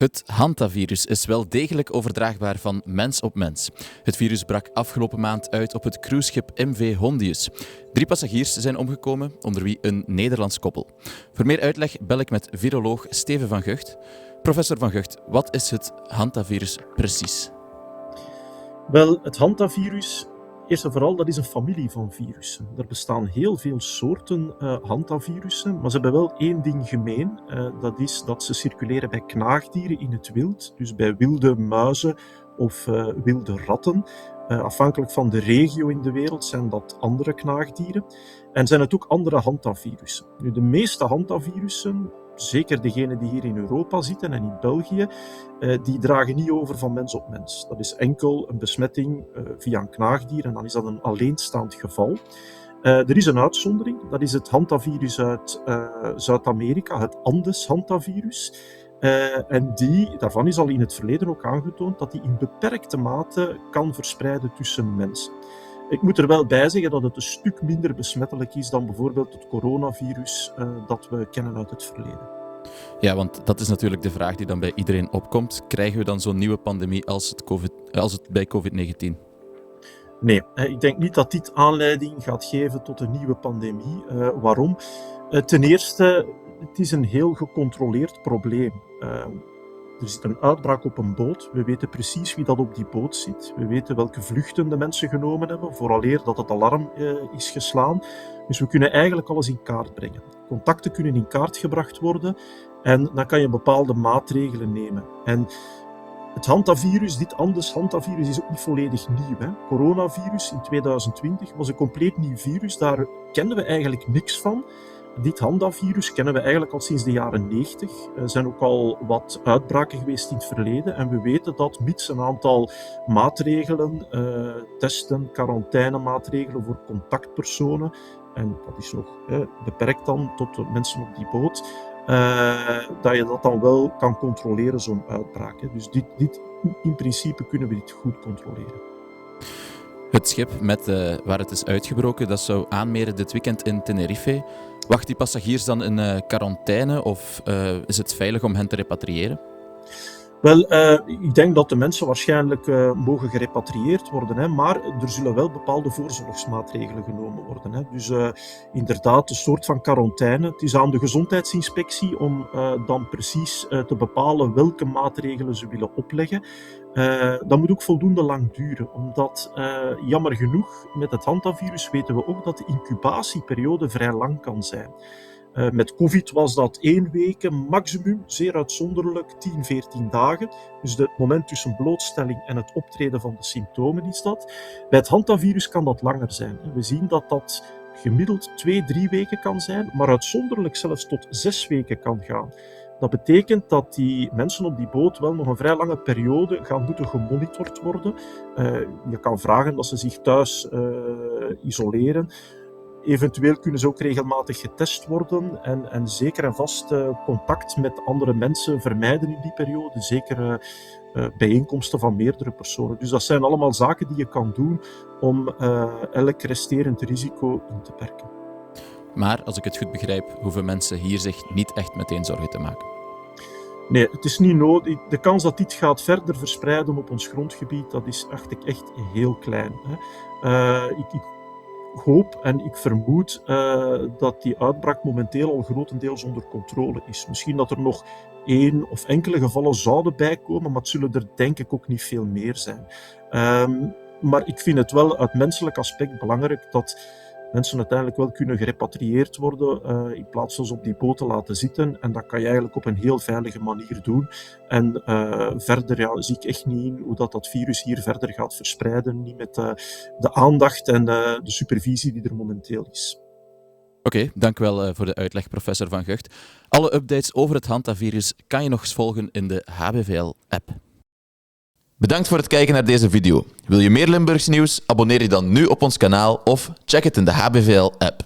Het hantavirus is wel degelijk overdraagbaar van mens op mens. Het virus brak afgelopen maand uit op het cruiseschip MV Hondius. 3 passagiers zijn omgekomen, onder wie een Nederlands koppel. Voor meer uitleg bel ik met viroloog Steven van Gucht. Professor van Gucht, wat is het hantavirus precies? Wel, het hantavirus, eerst en vooral, dat is een familie van virussen. Er bestaan heel veel soorten hantavirussen, maar ze hebben wel één ding gemeen. Dat is dat ze circuleren bij knaagdieren in het wild, dus bij wilde muizen of wilde ratten. Afhankelijk van de regio in de wereld zijn dat andere knaagdieren. En zijn het ook andere hantavirussen. Nu, de meeste hantavirussen, zeker degenen die hier in Europa zitten en in België, die dragen niet over van mens op mens. Dat is enkel een besmetting via een knaagdier en dan is dat een alleenstaand geval. Er is een uitzondering, dat is het hantavirus uit Zuid-Amerika, het Andes-hantavirus. En daarvan is al in het verleden ook aangetoond dat die in beperkte mate kan verspreiden tussen mensen. Ik moet er wel bij zeggen dat het een stuk minder besmettelijk is dan bijvoorbeeld het coronavirus dat we kennen uit het verleden. Ja, want dat is natuurlijk de vraag die dan bij iedereen opkomt. Krijgen we dan zo'n nieuwe pandemie als het bij COVID-19? Nee, ik denk niet dat dit aanleiding gaat geven tot een nieuwe pandemie. Waarom? Ten eerste, het is een heel gecontroleerd probleem. Er zit een uitbraak op een boot. We weten precies wie dat op die boot zit. We weten welke vluchten de mensen genomen hebben, vooraleer dat het alarm is geslaan. Dus we kunnen eigenlijk alles in kaart brengen. Contacten kunnen in kaart gebracht worden en dan kan je bepaalde maatregelen nemen. En het hantavirus, dit Andes-hantavirus, is ook niet volledig nieuw. Hè? Coronavirus in 2020 was een compleet nieuw virus. Daar kenden we eigenlijk niks van. Dit hantavirus kennen we eigenlijk al sinds de jaren 90. Er zijn ook al wat uitbraken geweest in het verleden. En we weten dat mits een aantal maatregelen, testen, quarantainemaatregelen voor contactpersonen, en dat is nog beperkt dan tot de mensen op die boot, dat je dat dan wel kan controleren, zo'n uitbraak. Hè. Dus in principe kunnen we dit goed controleren. Het schip waar het is uitgebroken, dat zou aanmeren dit weekend in Tenerife. Wacht die passagiers dan in quarantaine of is het veilig om hen te repatriëren? Wel, ik denk dat de mensen waarschijnlijk mogen gerepatrieerd worden, hè, maar er zullen wel bepaalde voorzorgsmaatregelen genomen worden. Hè. Dus inderdaad, een soort van quarantaine. Het is aan de gezondheidsinspectie om dan precies te bepalen welke maatregelen ze willen opleggen. Dat moet ook voldoende lang duren, omdat jammer genoeg met het hantavirus weten we ook dat de incubatieperiode vrij lang kan zijn. Met COVID was dat 1 week maximum, zeer uitzonderlijk 10, 14 dagen. Dus het moment tussen blootstelling en het optreden van de symptomen is dat. Bij het hantavirus kan dat langer zijn. We zien dat dat gemiddeld 2, 3 weken kan zijn, maar uitzonderlijk zelfs tot 6 weken kan gaan. Dat betekent dat die mensen op die boot wel nog een vrij lange periode gaan moeten gemonitord worden. Je kan vragen dat ze zich thuis isoleren. Eventueel kunnen ze ook regelmatig getest worden en zeker en vast contact met andere mensen vermijden in die periode. Zeker bijeenkomsten van meerdere personen. Dus dat zijn allemaal zaken die je kan doen om elk resterend risico in te perken. Maar als ik het goed begrijp, hoeven mensen hier zich niet echt meteen zorgen te maken. Nee, het is niet nodig. De kans dat dit gaat verder verspreiden op ons grondgebied, dat is echt heel klein. Hè. Ik hoop en ik vermoed dat die uitbraak momenteel al grotendeels onder controle is. Misschien dat er nog 1 of enkele gevallen zouden bijkomen, maar het zullen er denk ik ook niet veel meer zijn. Maar ik vind het wel uit menselijk aspect belangrijk dat mensen uiteindelijk wel kunnen gerepatrieerd worden in plaats van ze op die boot te laten zitten. En dat kan je eigenlijk op een heel veilige manier doen. En verder zie ik echt niet in hoe dat virus hier verder gaat verspreiden. Niet met de aandacht en de supervisie die er momenteel is. Oké, dank wel voor de uitleg, professor Van Gucht. Alle updates over het hantavirus kan je nog eens volgen in de HBVL-app. Bedankt voor het kijken naar deze video. Wil je meer Limburgs nieuws? Abonneer je dan nu op ons kanaal of check het in de HBVL-app.